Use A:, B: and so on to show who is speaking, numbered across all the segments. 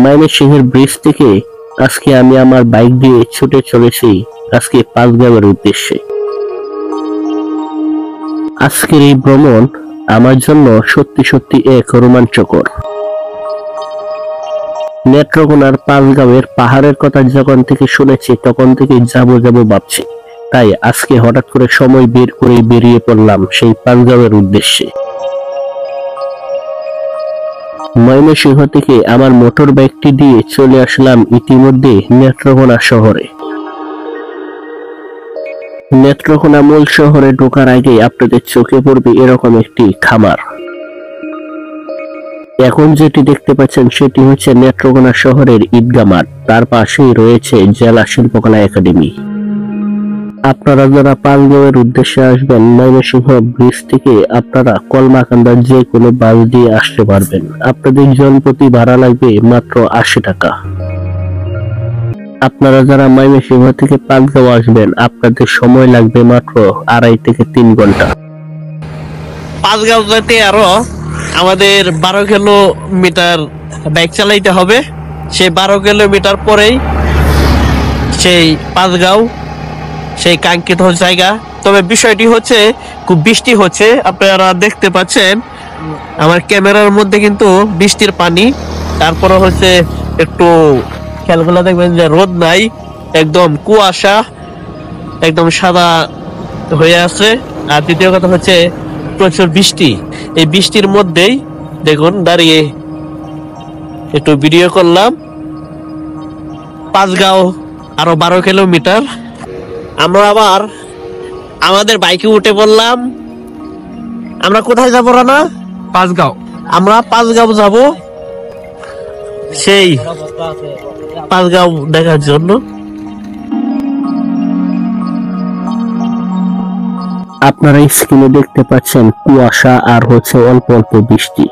A: ময়মনসিংহের ব্রিজ থেকে আজকে আমি আমার বাইক দিয়ে ছুটে চলেছি আজকে পাঁচগাঁওয়ের উদ্দেশ্যে। আজকের এই ভ্রমণ আমার জন্য সত্যি সত্যি এক রোমাঞ্চকর। নেত্রকোনার পাঁচগাঁওয়ের পাহাড়ের কথা যখন থেকে শুনেছি তখন থেকে যাব ভাবছি, তাই আজকে হঠাৎ করে সময় বের করে বেরিয়ে পড়লাম সেই পাঁচগাঁওয়ের উদ্দেশ্যে। ময়মনসিংহ থেকে আমার মোটর বাইকটি দিয়ে চলে আসলাম ইতিমধ্যে নেত্রকোনা শহরে। নেত্রকোনা মূল শহরে ঢোকার আগে আপনাদের চোখে পড়বে এরকম একটি খামার। এখন যেটি দেখতে পাচ্ছেন সেটি হচ্ছে নেত্রকোনা শহরের ঈদগাহ মাঠ, তার পাশেই রয়েছে জেলা শিল্পকলা একাডেমি। আপনারা যারা পাঁচগাঁওয়ের উদ্দেশ্যে আসবেন ময়মনসিংহ ব্রিজ থেকে আপনারা কলমাকান্দার যে কোনো বাস দিয়ে আসতে পারবেন। আপনাদের জনপ্রতি ভাড়া লাগবে মাত্র 80 টাকা। আপনারা যারা ময়মনসিংহ থেকে পাঁচগাঁও আসবেন আপনাদের সময় লাগবে মাত্র 2.5 থেকে 3 ঘন্টা।
B: পাঁচগাঁও যেতে আরো আমাদের 12 কিলোমিটার বাইক চালাইতে হবে। সেই 12 কিলোমিটার পরেই সেই পাঁচগাঁও, সেই কাঙ্ক্ষিত জায়গা। তবে বিষয়টি হচ্ছে খুব বৃষ্টি হচ্ছে, আপনারা দেখতে পাচ্ছেন আমার ক্যামেরার মধ্যে কিন্তু বৃষ্টির পানি। তারপরে হচ্ছে একটু খেয়ালগুলো দেখবেন যে রোদ নাই, একদম কুয়াশা, একদম সাদা হয়ে আছে। আর দ্বিতীয় কথা হচ্ছে প্রচুর বৃষ্টি। এই বৃষ্টির মধ্যেই দেখুন দাঁড়িয়ে একটু ভিডিও করলাম। পাঁচগাঁও আরো 12 কিলোমিটার। আমরা আবার আমাদের বাইকে উঠে পড়লাম। আমরা কোথায় যাবো রানা?
C: পাঁচগাঁও।
B: আমরা পাঁচগাঁও যাব, সেই পাঁচগাঁও দেখার জন্য।
A: আপনারা স্ক্রিনে দেখতে পাচ্ছেন কুয়াশা আর হচ্ছে অল্প অল্প বৃষ্টি।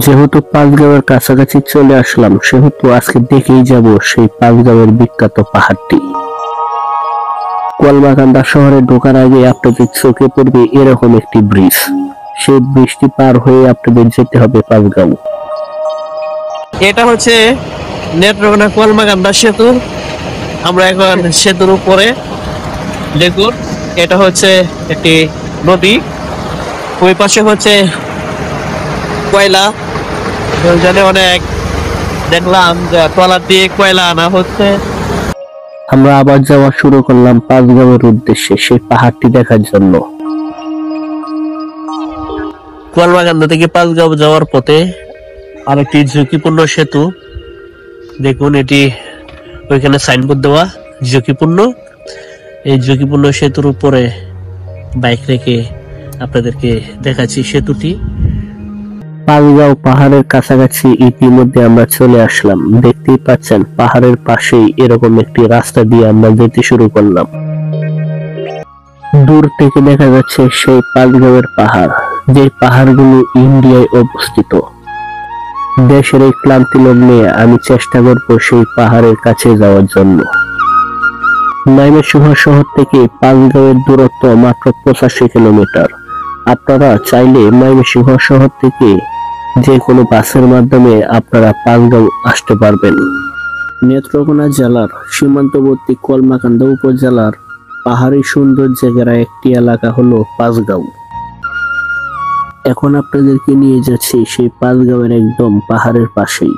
A: যেহেতু পাঁচগাঁওয়ের কাছাকাছি চলে আসলাম সেহেতু আজকে দেখেই যাব সেই পাঁচগাঁওয়ের বিখ্যাত পাহাড়টি। কলমাকান্দা শহরে ঢোকার আগে আপনাদের চোখে পড়বে এরকম একটি ব্রিজ। সেই ব্রিজটি পার হয়ে আপনাদের যেতে হবে পাঁচগাঁও।
B: এটা হচ্ছে নেত্রকোনা কলমাকান্দা সেতু। আমরা এখন সেতুর উপরে। দেখুন এটা হচ্ছে একটি নদী, ওই পাশে হচ্ছে কয়লা। ওইখানে অনেক দেখলাম যে ট্রলার দিয়ে কয়লা আনা হচ্ছে।
A: আমরা আবার যাওয়া শুরু করলাম পাঁচগাঁওয়ের উদ্দেশ্যে সেই পাহাড়টি দেখার জন্য।
B: কলমাকান্দা থেকে পাঁচগাঁও যাওয়ার পথে আরেকটি ঝুঁকিপূর্ণ সেতু। দেখুন এটি ওইখানে সাইনবোর্ড দেওয়া ঝুঁকিপূর্ণ। এই ঝুঁকিপূর্ণ সেতুর উপরে বাইক রেখে আপনাদেরকে দেখাচ্ছি সেতুটি।
A: পাঁচগাঁও পাহাড়ের কাছাকাছি ইতিমধ্যে আমরা চলে আসলাম। দেখতেই পাচ্ছেন পাহাড়ের পাশেই এরকম একটি রাস্তা দিয়ে আমরা যেতে শুরু করলাম। দূর থেকে দেখা যাচ্ছে সেই পাঁচগাঁওয়ের পাহাড়, যে পাহাড়গুলো ইন্ডিয়ায় অবস্থিত। দেশের এই ক্লান্তি লগ্নে আমি চেষ্টা করব সেই পাহাড়ের কাছে যাওয়ার জন্য। ময়মনসিংহ শহর থেকে পাঁচগাঁওয়ের দূরত্ব মাত্র 85 কিলোমিটার। আপনারা চাইলে ময়মনসিংহ শহর থেকে যে কোনো বাসের মাধ্যমে আপনারা পাঁচগাঁও আসতে পারবেন। নেত্রকোনা জেলার সীমান্তবর্তী কলমাকান্দা উপজেলার পাহাড়ি সৌন্দর্যে ঘেরা একটি এলাকা হলো পাঁচগাঁও। এখন আপনাদেরকে নিয়ে যাচ্ছি সেই পাঁচগাঁওয়ের একদম পাহাড়ের পাশেই।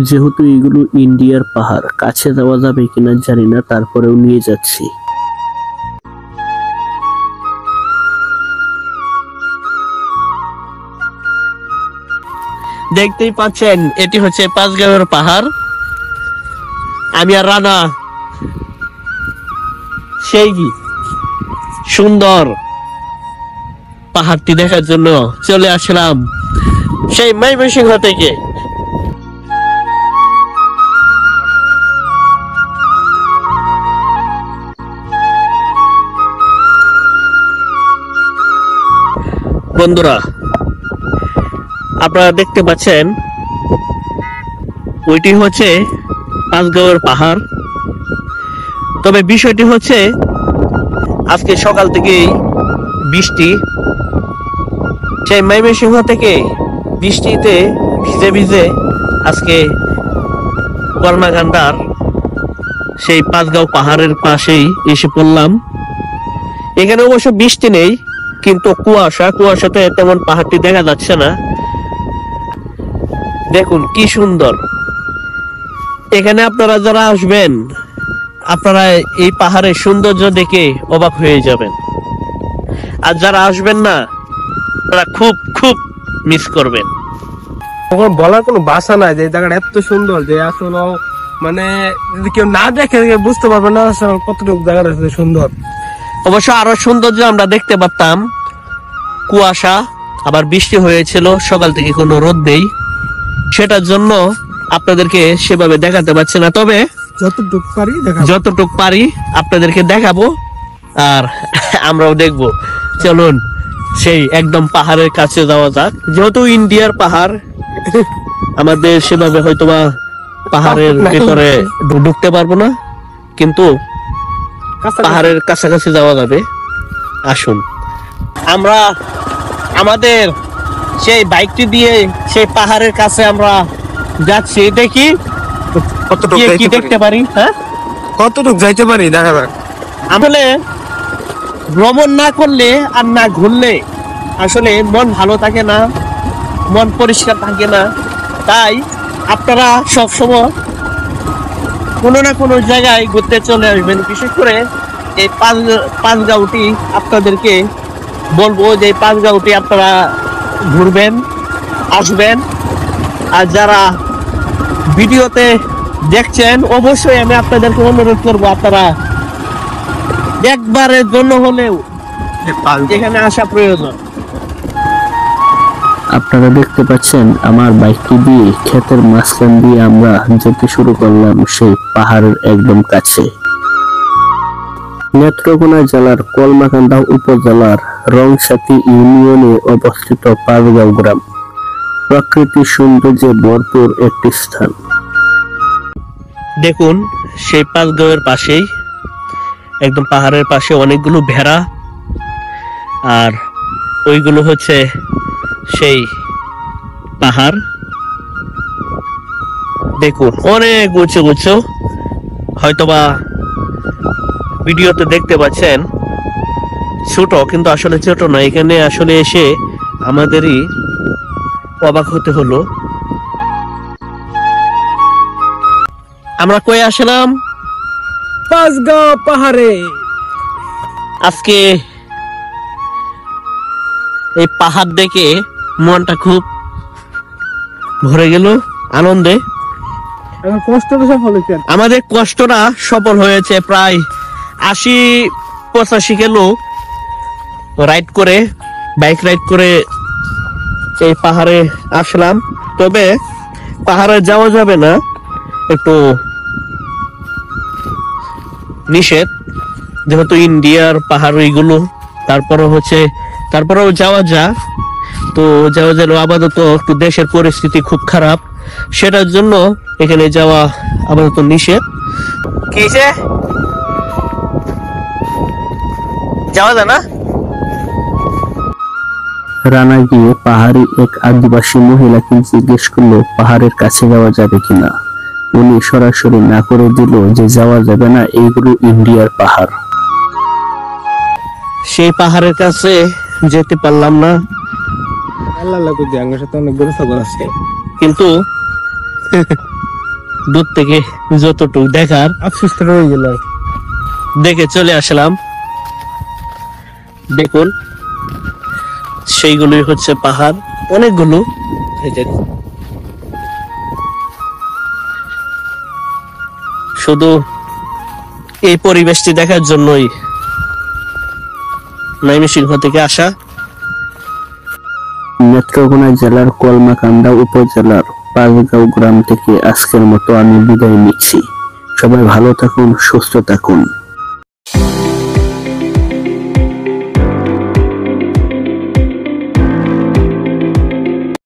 A: যেহেতু এগুলো ইন্ডিয়ার পাহাড়, কাছে যাওয়া যাবে কিনা জানি না, তারপরেও নিয়ে যাচ্ছি।
B: দেখতেই পাচ্ছেন এটি হচ্ছে পাঁচগাঁওয়ের পাহাড়। আমি আর রানা সেই সুন্দর পাহাড়টি দেখার জন্য চলে আসলাম সেই ময়মনসিংহ থেকে। বন্ধুরা আপনারা দেখতে পাচ্ছেন ওইটি হচ্ছে পাঁচগাঁওয়ের পাহাড়। তবে বিষয়টি হচ্ছে আজকে সকাল থেকেই বৃষ্টি, সেই ময়মনসিংহ থেকে বৃষ্টিতে ভিজে ভিজে আজকে কর্মাকান্ডার সেই পাঁচগাঁও পাহাড়ের পাশেই এসে পড়লাম। এখানে অবশ্য বৃষ্টি নেই, কিন্তু কুয়াশাতে তেমন পাহাড়টি দেখা যাচ্ছে না। দেখুন কি সুন্দর। এখানে আপনারা যারা আসবেন, আপনারা এই পাহাড়ের সৌন্দর্য দেখে অবাক হয়ে যাবেন। আর যারা আসবেন না, তারা খুব খুব মিস করবেন।
C: তখন বলার কোনো ভাষা নাই যে এই জায়গাটা এত সুন্দর যে আসলে মানে যদি কেউ না দেখে বুঝতে পারবে না আসলে কতটুকু জায়গাটা সুন্দর।
B: অবশ্য আরো সৌন্দর্য আমরা দেখতে পারতাম। কুয়াশা, আবার বৃষ্টি হয়েছিল, সকাল থেকে কোনো রোদ নেই, সেটার জন্য আপনাদেরকে সেভাবে দেখাতে পারছি না। তবে যতটুক পারি আপনাদেরকে দেখাবো, আর আমরাও দেখবো। চলুন সেই একদম পাহাড়ের কাছে যাওয়া যাক। যেহেতু ইন্ডিয়ার পাহাড়, আমাদের সেভাবে হয়তোবা পাহাড়ের ভিতরে ঢুকতে পারবো না, কিন্তু পাহাড়ের কাছাকাছি যাওয়া যাবে। আসুন আমরা আমাদের সেই বাইকটি দিয়ে সেই পাহাড়ের কাছে আমরা যাচ্ছি। দেখি কি দেখতে পারি। হ্যাঁ,
C: কতটুকু যাইতে পারি দেখা যাক।
B: আসলে ভ্রমণ না করলে আর না ঘুরলে আসলে মন ভালো থাকে না, মন পরিষ্কার থাকে না। তাই আপনারা সবসময় কোনো না কোনো জায়গায় ঘুরতে চলে আসবেন। বিশেষ করে এই পাঁচগাঁওটি আপনাদেরকে বলবো যে এই পাঁচগাঁওটি আপনারা ঘুরবেন, আসবেন। আর যারা ভিডিওতে দেখছেন, অবশ্যই আমি আপনাদেরকে অনুরোধ করবো আপনারা একবারের জন্য হলেও এখানে আসা প্রয়োজন।
A: আপনারা দেখতে পাচ্ছেন আমার বাইকটি দিয়ে ক্ষেতের মাঝখান দিয়ে আমরা যেতে শুরু করলাম সেই পাহাড়ের একদম কাছে। নেত্রকোনা জেলার কলমাকান্দা উপজেলার রংসাতি ইউনিয়নে অবস্থিত পাঁচগাঁও গ্রাম প্রাকৃতিক সৌন্দর্যে ভরপুর একটি স্থান।
B: দেখুন সেই পাঁচগাঁওয়ের পাশেই, একদম পাহাড়ের পাশে অনেকগুলো ভেড়া, আর ওইগুলো হচ্ছে সেই পাহাড়। দেখুন অনেক উঁচু উঁচু, হয়তোবা ভিডিওতে দেখতে পাচ্ছেন ছোট, কিন্তু আসলে ছোট না। এখানে আসলে এসে আমাদেরই অবাক হতে হলো। আমরা কই আসলাম?
C: পাঁচগাঁও পাহাড়ে।
B: আজকে এই পাহাড় দেখে মনটা খুব ভরে গেল আনন্দে।
C: কষ্টটা সফল হয়েছে।
B: আমাদের কষ্টটা সফল হয়েছে। প্রায় 80-85 কিলো বাইক রাইড করে এই পাহাড়ে আসলাম। তবে পাহাড়ে যাওয়া যাবে না, একটু নিষেধ, যেহেতু ইন্ডিয়ার পাহাড় এইগুলো। তারপরেও যাওয়া যায়, তো যাওয়া গেল। আপাতত একটু দেশের পরিস্থিতি খুব খারাপ, সেটার জন্য এখানে যাওয়া আপাতত নিষেধ। কি যাওয়া যায় না?
A: রানা গিয়ে পাহাড়ি এক আদিবাসী মহিলাকে জিজ্ঞেস করলো পাহাড়ের কাছে যাওয়া যাবে কিনা। উনি সরাসরি না করে দিল যে যাওয়া যাবে না, এইগুলো ইন্ডিয়ার পাহাড়।
B: সেই পাহাড়ের কাছে যেতে পারলাম না, কিন্তু দূর থেকে যতটুকু দেখার দেখে চলে আসলাম। দেখুন সেইগুলোই হচ্ছে পাহাড়, অনেকগুলো। শুধু এই পরিবেশটি দেখার জন্যই ময়মনসিংহ থেকে আসা।
A: নেত্রকোনা জেলার কলমাকান্দা উপজেলার পাঁচগাঁও গ্রাম থেকে আজকের মতো আমি বিদায় নিচ্ছি। সবাই ভালো থাকুন, সুস্থ থাকুন।